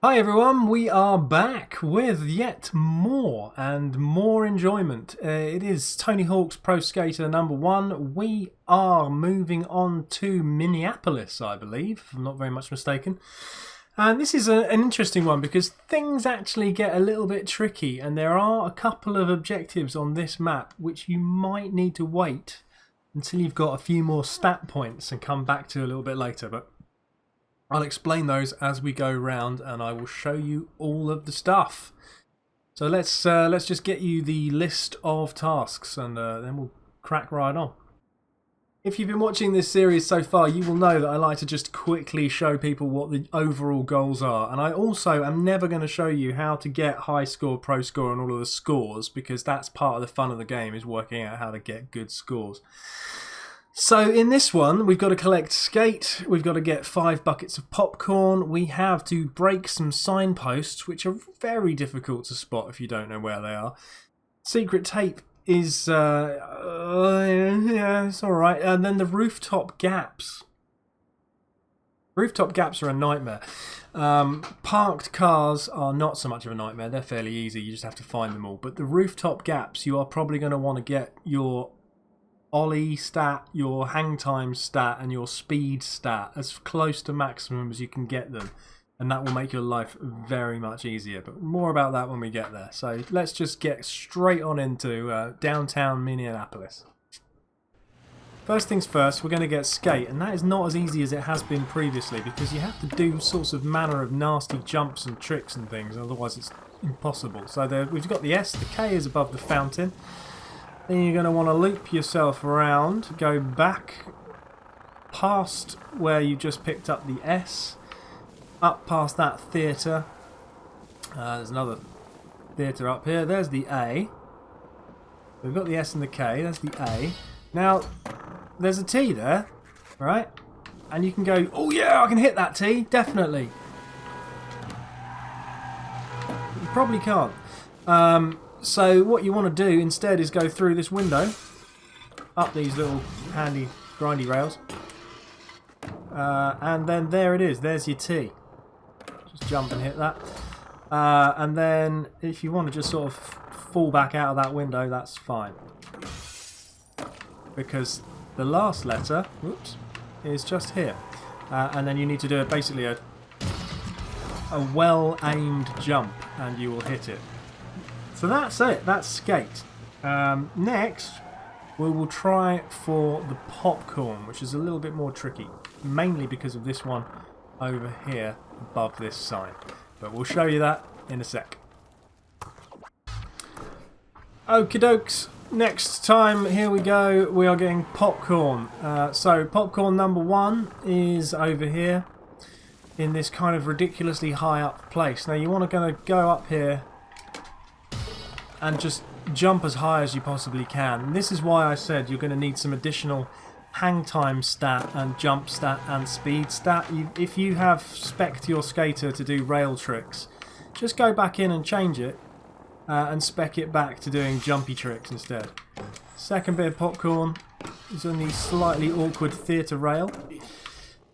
Hi everyone, we are back with yet more and more enjoyment. It is Tony Hawk's Pro Skater number 1. We are moving on to Minneapolis, I believe, if I'm not very much mistaken. And this is an interesting one because things actually get a little bit tricky, and there are a couple of objectives on this map which you might need to wait until you've got a few more stat points and come back to a little bit later. But I'll explain those as we go round, and I will show you all of the stuff. So let's just get you the list of tasks, and then we'll crack right on. If you've been watching this series so far, you will know that I like to just quickly show people what the overall goals are, and I also am never going to show you how to get high score, pro score, and all of the scores, because that's part of the fun of the game, is working out how to get good scores. So in this one, we've got to collect skate, we've got to get 5 buckets of popcorn, we have to break some signposts, which are very difficult to spot if you don't know where they are. Secret tape is, yeah, it's alright. And then the rooftop gaps. Rooftop gaps are a nightmare. Parked cars are not so much of a nightmare, they're fairly easy, you just have to find them all. But the rooftop gaps, you are probably going to want to get your Ollie stat, your hang time stat, and your speed stat as close to maximum as you can get them, and that will make your life very much easier. But more about that when we get there. So let's just get straight on into downtown Minneapolis. First things first, we're going to get skate, and that is not as easy as it has been previously because you have to do sorts of manner of nasty jumps and tricks and things, otherwise it's impossible. So we've got the S, the K is above the fountain. Then you're going to want to loop yourself around, go back past where you just picked up the S, up past that theatre. There's another theatre up here. There's the A. We've got the S and the K. There's the A. Now, there's a T there, right? And you can go, oh yeah, I can hit that T, definitely. You probably can't. So what you want to do instead is go through this window, up these little handy grindy rails, and then there it is, there's your T. Just jump and hit that. And then if you want to just sort of fall back out of that window, that's fine. Because the last letter, whoops, is just here. And then you need to do basically a well-aimed jump and you will hit it. So that's it, that's skate. Next, we will try for the popcorn, which is a little bit more tricky, mainly because of this one over here above this sign. But we'll show you that in a sec. Okie dokes, next time, here we go, we are getting popcorn. So popcorn number 1 is over here in this kind of ridiculously high up place. Now you want to go up here and just jump as high as you possibly can. And this is why I said you're going to need some additional hang time stat and jump stat and speed stat. If you have spec'd your skater to do rail tricks, just go back in and change it and spec it back to doing jumpy tricks instead. Second bit of popcorn is on the slightly awkward theatre rail.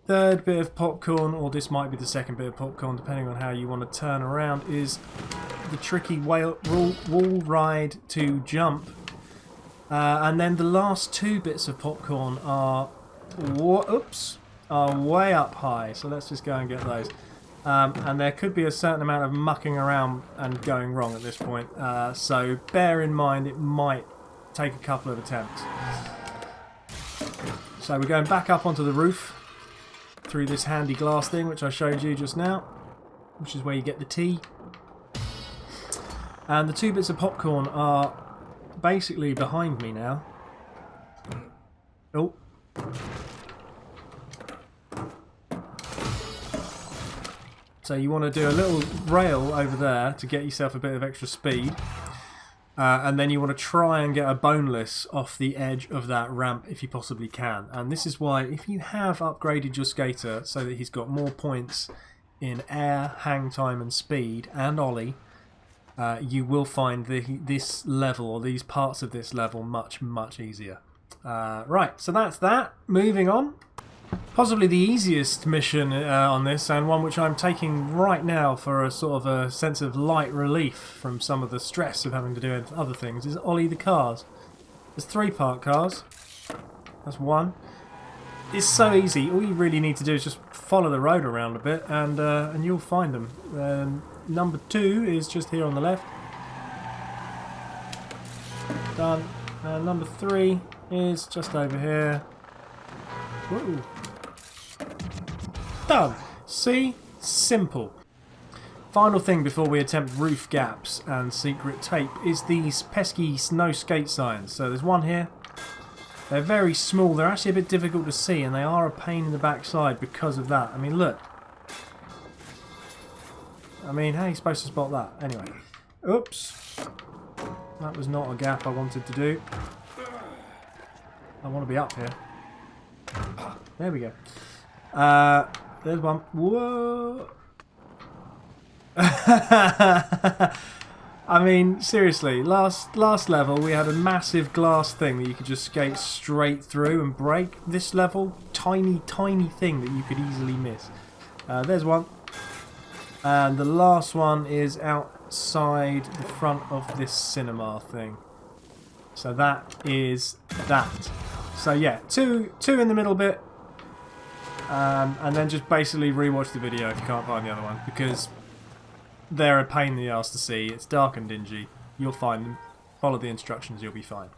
Third bit of popcorn, or this might be the second bit of popcorn depending on how you want to turn around, is the tricky wall ride to jump. And then the last 2 bits of popcorn are way up high, so let's just go and get those. And there could be a certain amount of mucking around and going wrong at this point, so bear in mind it might take a couple of attempts. So we're going back up onto the roof through this handy glass thing which I showed you just now, which is where you get the T. And the 2 bits of popcorn are basically behind me now. Oh. So you want to do a little rail over there to get yourself a bit of extra speed. And then you want to try and get a boneless off the edge of that ramp if you possibly can. And this is why, if you have upgraded your skater so that he's got more points in air, hang time and speed and ollie, you will find this level, or these parts of this level, much, much easier. Right, so that's that. Moving on. Possibly the easiest mission on this, and one which I'm taking right now for a sort of a sense of light relief from some of the stress of having to do other things, is Ollie the Cars. There's 3 parked cars. That's 1. It's so easy. All you really need to do is just follow the road around a bit, and you'll find them. Number 2 is just here on the left. Done. Number 3 is just over here. Whoa. Done. See? Simple. Final thing before we attempt roof gaps and secret tape is these pesky no skate signs. So there's one here. They're very small. They're actually a bit difficult to see, and they are a pain in the backside because of that. I mean, look. I mean, how are you supposed to spot that? Anyway. Oops. That was not a gap I wanted to do. I want to be up here. There we go. There's one. Whoa! I mean, seriously, last level we had a massive glass thing that you could just skate straight through and break. This level, tiny thing that you could easily miss. There's one. And the last one is outside the front of this cinema thing. So that is that. So yeah, two in the middle bit. And then just basically rewatch the video if you can't find the other one, because they're a pain in the ass to see. It's dark and dingy. You'll find them. Follow the instructions, you'll be fine.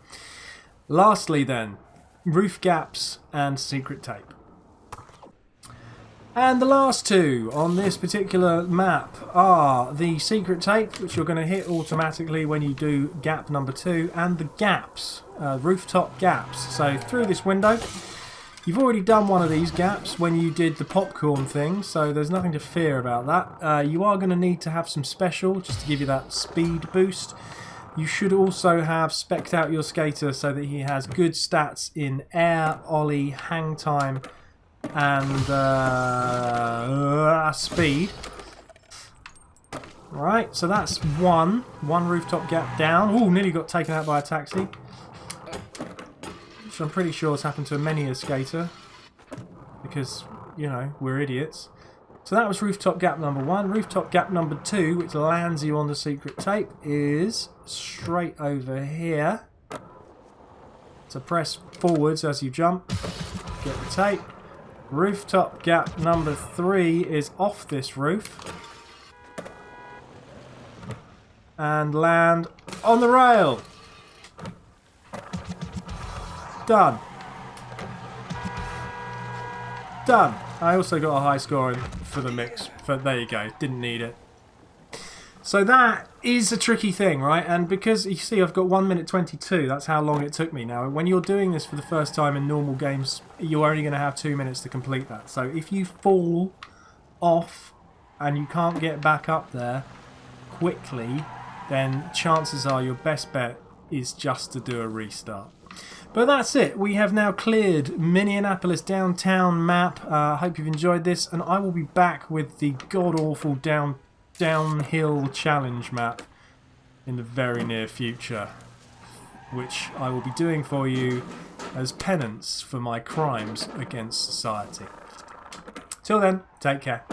Lastly then, roof gaps and secret tape. And the last 2 on this particular map are the secret tape, which you're going to hit automatically when you do gap number 2, and the gaps, rooftop gaps. So through this window. You've already done one of these gaps when you did the popcorn thing, so there's nothing to fear about that. You are going to need to have some special, just to give you that speed boost. You should also have spec'd out your skater so that he has good stats in air, ollie, hang time, and speed. Right, so that's one rooftop gap down. Ooh, nearly got taken out by a taxi. Which I'm pretty sure has happened to many a skater, because, you know, we're idiots. So that was rooftop gap number 1. Rooftop gap number 2, which lands you on the secret tape, is straight over here. So press forwards as you jump, get the tape. Rooftop gap number 3 is off this roof and land on the rail. Done. Done. I also got a high score for the mix. But there you go. Didn't need it. So that is a tricky thing, right? And because you see I've got 1 minute 22, that's how long it took me. Now, when you're doing this for the first time in normal games, you're only going to have 2 minutes to complete that. So if you fall off and you can't get back up there quickly, then chances are your best bet is just to do a restart. But that's it. We have now cleared Minneapolis downtown map. I hope you've enjoyed this, and I will be back with the god-awful downhill challenge map in the very near future, which I will be doing for you as penance for my crimes against society. Till then, take care.